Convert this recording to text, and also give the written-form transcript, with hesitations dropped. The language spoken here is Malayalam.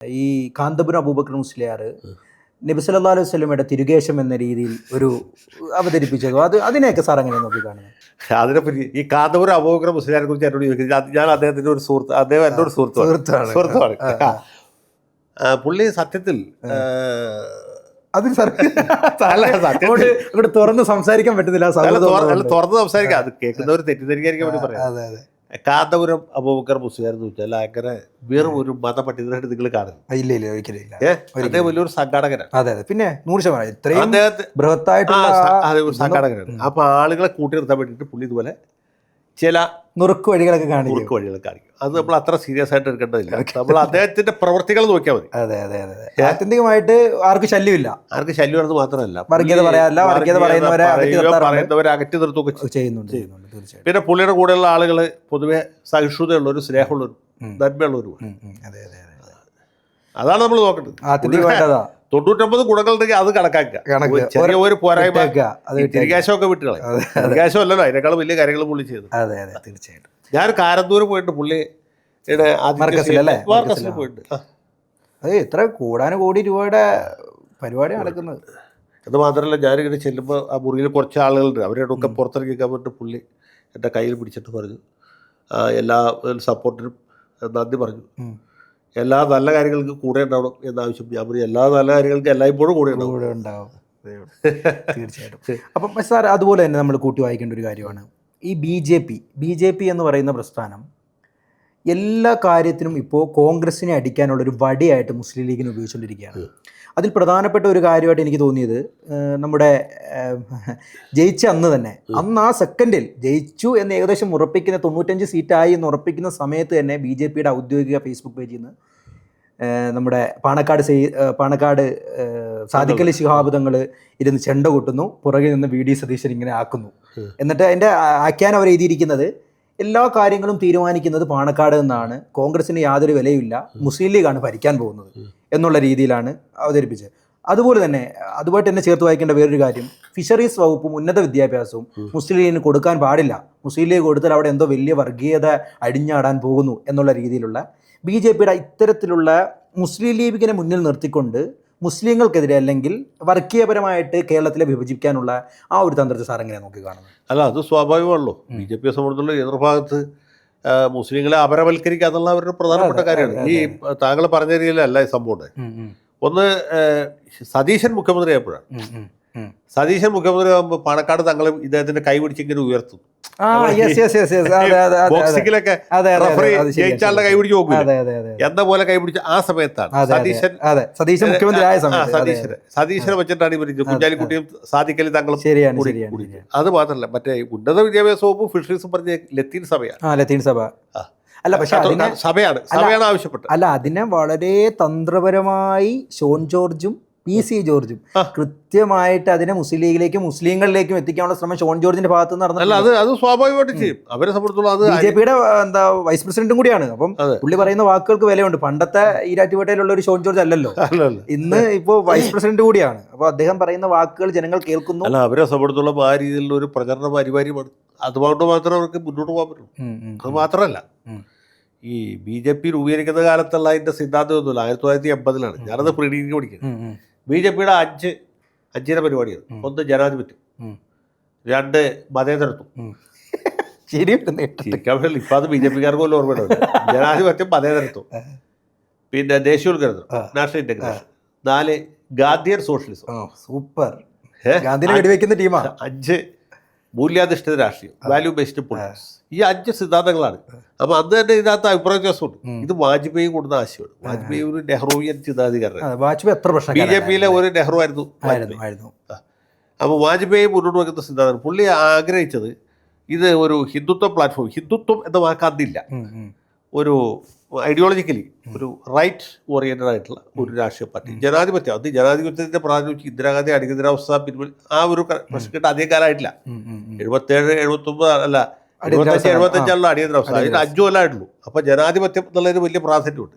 ഈ കാന്തപുരം അബൂബക്കർ മുസ്ലിയാർ നബി സല്ലല്ലാഹു അലൈഹി വസല്ലമയുടെ തിരുകേശം എന്ന രീതിയിൽ ഒരു അവതരിപ്പിച്ചത് അതിനെയൊക്കെ സാർ എങ്ങനെ നോക്കി കാണുന്നത്? അതിനെപ്പറ്റി ഈ കാന്തപുരം അബൂബക്കർ മുസ്ലിയാരെ കുറിച്ച് എന്നോട് ചോദിക്കുന്നത്, ഞാൻ അദ്ദേഹത്തിൻ്റെ ഒരു സുഹൃത്ത്, അദ്ദേഹം എൻ്റെ ഒരു സുഹൃത്തുമാണ്. പുള്ളി സത്യത്തിൽ തുറന്ന് സംസാരിക്കാൻ പറ്റുന്നില്ല, തുറന്ന് സംസാരിക്കാം, അത് കേൾക്കുന്നവർ തെറ്റിദ്ധരിക്കാൻ വേണ്ടി പറയാം. കാന്തപുരം അബൂബക്കർ മുസ്ലിയാർ എന്ന് വെച്ചാൽ അങ്ങനെ വെറും ഒരു മതപണ്ഡിതനായിട്ട് നിങ്ങൾ കാണുന്നു. ഇല്ല ഒരിക്കലും. അദ്ദേഹം വലിയൊരു സംഘാടകനാണ്. അതെ പിന്നെ 100% ഇത്രയും അദ്ദേഹത്തെ ബൃഹത്തായിട്ടുള്ള സംഘാടകനാണ്. അപ്പൊ ആളുകളെ കൂട്ടി നിർത്താൻ വേണ്ടിയിട്ട് പുള്ളി ഇതുപോലെ ചില നുറുക്ക് വഴികളൊക്കെ കാണിക്കും. അത് നമ്മൾ അത്ര സീരിയസ് ആയിട്ട് എടുക്കേണ്ടതില്ല. നമ്മൾ അദ്ദേഹത്തിന്റെ പ്രവർത്തികൾ നോക്കിയാൽ മതി. അതെ ആത്യന്തികമായിട്ട് ആർക്കും ശല്യമില്ല. ശല്യമാണെന്ന് മാത്രമല്ല, പറയുന്നവരെ അകറ്റി നിർത്തുകയൊക്കെ ചെയ്യുന്നുണ്ട്. പിന്നെ പുള്ളിയുടെ കൂടെയുള്ള ആളുകൾ പൊതുവെ സഹിഷ്ണുതയുള്ളൊരു, സ്നേഹമുള്ളൊരു, നന്മയുള്ളൊരു. അതാണ് നമ്മൾ നോക്കേണ്ടത്. 99 ഗുണങ്ങളുണ്ടെങ്കിൽ അത് കണക്കാക്കുക. ചെറിയ ഒരു പോരായ്മ തിരികാശമൊക്കെ വിട്ടുകളെ. തിരികാശം അല്ലല്ലോ, അതിനേക്കാളും വലിയ കാര്യങ്ങൾ പുള്ളി ചെയ്തു. തീർച്ചയായിട്ടും. ഞാൻ കാരന്തൂർ പോയിട്ട് പുള്ളിയുടെ പോയിട്ട് അത് എത്ര കോടി രൂപയുടെ പരിപാടി നടക്കുന്നത്. അത് മാത്രമല്ല, ഞാനിങ്ങനെ ചെല്ലുമ്പോൾ ആ മുറിയിൽ കുറച്ച് ആളുകളുണ്ട്, അവരോടൊക്കെ പുറത്തിറങ്ങിക്കാൻ വേണ്ടിയിട്ട് പുള്ളി എൻ്റെ കയ്യിൽ പിടിച്ചിട്ട് പറഞ്ഞു, എല്ലാ സപ്പോർട്ടിനും നന്ദി പറഞ്ഞു, എല്ലാ നല്ല കാര്യങ്ങൾക്കും കൂടെ ഉണ്ടാവണം എന്നാവശ്യം. ഞാൻ പറയും, എല്ലാ നല്ല കാര്യങ്ങൾക്കും എല്ലായ്പ്പോഴും കൂടെ ഉണ്ടാവും. തീർച്ചയായിട്ടും. അപ്പം സാർ, അതുപോലെ തന്നെ നമ്മൾ കൂട്ടി വായിക്കേണ്ട ഒരു കാര്യമാണ് ഈ ബി ജെ പി എന്ന് പറയുന്ന പ്രസ്ഥാനം എല്ലാ കാര്യത്തിനും ഇപ്പോൾ കോൺഗ്രസിനെ അടിക്കാനുള്ളൊരു വടിയായിട്ട് മുസ്ലിം ലീഗിനെ ഉപയോഗിച്ചുകൊണ്ടിരിക്കുകയാണ്. അതിൽ പ്രധാനപ്പെട്ട ഒരു കാര്യമായിട്ട് എനിക്ക് തോന്നിയത്, നമ്മുടെ ജയിച്ച അന്ന് ആ സെക്കൻഡിൽ ജയിച്ചു എന്ന് ഏകദേശം ഉറപ്പിക്കുന്ന 95 സീറ്റായി എന്ന് ഉറപ്പിക്കുന്ന സമയത്ത് തന്നെ ബി ജെ പിയുടെ ഔദ്യോഗിക ഫേസ്ബുക്ക് പേജിൽ നിന്ന് നമ്മുടെ പാണക്കാട് സാദിഖ് അലി ശിഹാബ് തങ്ങൾ ഇരുന്ന് ചെണ്ട കൊട്ടുന്നു, പുറകിൽ നിന്ന് വി ഡി സതീശൻ ഇങ്ങനെ ആക്കുന്നു. എന്നിട്ട് അതിൻ്റെ ആഖ്യാനം അവർ എഴുതിയിരിക്കുന്നത്, എല്ലാ കാര്യങ്ങളും തീരുമാനിക്കുന്നത് പാണക്കാട് എന്നാണ്, കോൺഗ്രസിന് യാതൊരു വിലയില്ല, മുസ്ലിം ലീഗാണ് ഭരിക്കാൻ പോകുന്നത് എന്നുള്ള രീതിയിലാണ് അവതരിപ്പിച്ചത്. അതുമായിട്ട് തന്നെ ചേർത്ത് വായിക്കേണ്ട വേറൊരു കാര്യം, ഫിഷറീസ് വകുപ്പും ഉന്നത വിദ്യാഭ്യാസവും മുസ്ലിം ലീഗിന് കൊടുക്കാൻ പാടില്ല, മുസ്ലിം ലീഗ് കൊടുത്താൽ അവിടെ എന്തോ വലിയ വർഗീയത അടിഞ്ഞാടാൻ പോകുന്നു എന്നുള്ള രീതിയിലുള്ള ബി ജെ പിയുടെ ഇത്തരത്തിലുള്ള മുസ്ലിം ലീഗിനെ മുന്നിൽ നിർത്തിക്കൊണ്ട് മുസ്ലിങ്ങൾക്കെതിരെ അല്ലെങ്കിൽ വർഗീയപരമായിട്ട് കേരളത്തിലെ വിഭജിക്കാനുള്ള ആ ഒരു തന്ത്രത്തെ സാർ എങ്ങനെ നോക്കി കാണുന്നത്? അല്ല, അത് സ്വാഭാവികമാണല്ലോ. ബി ജെ പിയെ സംബന്ധിച്ചുള്ള എതിർഭാഗത്ത് മുസ്ലിങ്ങളെ അപരവൽക്കരിക്കുക എന്നുള്ള അവരുടെ പ്രധാനപ്പെട്ട കാര്യമാണ്. ഈ താങ്കൾ പറഞ്ഞ രീതിയിലല്ല ഈ സംഭവം. ഒന്ന്, സതീശൻ മുഖ്യമന്ത്രി ആയപ്പോഴാണ്. സതീശൻ മുഖ്യമന്ത്രി ആകുമ്പോൾ പാണക്കാട് തങ്ങളും ഇദ്ദേഹത്തിന്റെ കൈ പിടിച്ചിങ്ങനെ ഉയർത്തും. ബോക്സിങ്ങിലൊക്കെ ജയിച്ചാളുടെ കൈ പിടിച്ച് നോക്കും എന്ന പോലെ കൈ പിടിച്ച ആ സമയത്താണ് സതീശൻ മുഖ്യമന്ത്രിയായ സതീശനെ വെച്ചിട്ടാണ് ഇവർ കുഞ്ഞാലിക്കുട്ടിയും സാദിഖ് അലി തങ്ങളും. അത് മാത്രമല്ല, മറ്റേ ഉന്നത വിദ്യാഭ്യാസ വകുപ്പ് ഫിഷറീസും പറഞ്ഞ ലത്തീൻ സഭ അല്ല, പക്ഷെ സഭയാണ് ആവശ്യപ്പെട്ടത്. അല്ല, അതിനെ വളരെ തന്ത്രപരമായി ഷോൺ ജോർജും PC ജോർജും കൃത്യമായിട്ട് അതിനെ മുസ്ലിം ലീഗിലേക്കും മുസ്ലിങ്ങളിലേക്കും എത്തിക്കാനുള്ള ശ്രമം ഷോൺ ജോർജിന്റെ ഭാഗത്ത് നിന്ന് നടന്നു. അത് സ്വാഭാവികമായിട്ട് ചെയ്യും. അവരെ സംബന്ധിച്ചുള്ള അത് BJP-യുടെ വൈസ് പ്രസിഡന്റും കൂടിയാണ്. അപ്പം പുള്ളി പറയുന്ന വാക്കുകൾക്ക് വിലയുണ്ട്. പണ്ടത്തെ ഈരാറ്റുപേട്ടയിലുള്ള ഒരു ഷോൺ ജോർജ് അല്ലല്ലോ, ഇന്ന് ഇപ്പോൾ വൈസ് പ്രസിഡന്റ് കൂടിയാണ്. അപ്പോൾ അദ്ദേഹം പറയുന്ന വാക്കുകൾ ജനങ്ങൾ കേൾക്കുന്നു. അല്ല, അവരെ സംബന്ധിച്ചുള്ള ആ രീതിയിലുള്ള ഒരു പ്രചരണ പരിപാടിയാണ്. അതുകൊണ്ട് മാത്രമേ അവർക്ക് മുന്നോട്ട് പോകാൻ പറ്റുള്ളൂ. അത് മാത്രമല്ല, ഈ BJP രൂപീകരിക്കുന്ന കാലത്തുള്ള അതിന്റെ സിദ്ധാന്തം ഒന്നുമില്ല. 1980-ലാണ് ഞാനത് പ്രീഡിഗ്രി പഠിക്കുന്നത്. BJP-യുടെ 5 പരിപാടിയാണ്. 1 ജനാധിപത്യം, 2 മതേതരത്വം. ഇപ്പം അത് BJP-കാർക്ക് പോലും ഓർമ്മയുണ്ട്. ജനാധിപത്യം, മതേതരത്വം, പിന്നെ ദേശീയോദ്ഗ്രഥനം, national integration, 4 Gandhian socialism. Super. ഗാന്ധിനെ വെടിവെക്കുന്ന ടീമാണ്. 5 മൂല്യാധിഷ്ഠിത രാഷ്ട്രീയം, വാല്യൂ ബേസ്ഡ് പൊളിറ്റിക്സ്. ഈ 5 സിദ്ധാന്തങ്ങളാണ്. അപ്പം അന്ന് തന്നെ ഇതിനകത്ത് അഭിപ്രായ വ്യത്യാസമുണ്ട്. ഇത് വാജ്പേയി കൊടുത്ത ആശയമാണ്. വാജ്പേയി ഒരു നെഹ്റുവിയൻ ചിന്താധികാരനാണ്. BJP-ലെ ഒരു നെഹ്റു ആയിരുന്നു. അപ്പോൾ വാജ്പേയി മുന്നോട്ട് വെക്കുന്ന സിദ്ധാന്തം പുള്ളി ആഗ്രഹിച്ചത് ഇത് ഒരു ഹിന്ദുത്വ പ്ലാറ്റ്ഫോം, ഹിന്ദുത്വം എന്ന വാക്ക് അതില്ല, ഒരു ഐഡിയോളജിക്കലി ഒരു റൈറ്റ് ഓറിയന്റഡ് ആയിട്ടുള്ള ഒരു രാഷ്ട്രീയ പാർട്ടി. ജനാധിപത്യം, അത് ജനാധിപത്യത്തിന്റെ പ്രാതിനിധ്യം ഇന്ദിരാഗാന്ധി അടിയന്തരാവസ്ഥ ആ ഒരു പ്രശ്നം അധികം കാലമായിട്ടില്ല. 77, 79 അല്ല 75 അടിയന്തരാവസ്ഥ. അതിന് 5 കൊല്ലമായിട്ടുള്ളൂ. അപ്പോൾ ജനാധിപത്യം എന്നുള്ളതിന് വലിയ പ്രാധാന്യമുണ്ട്.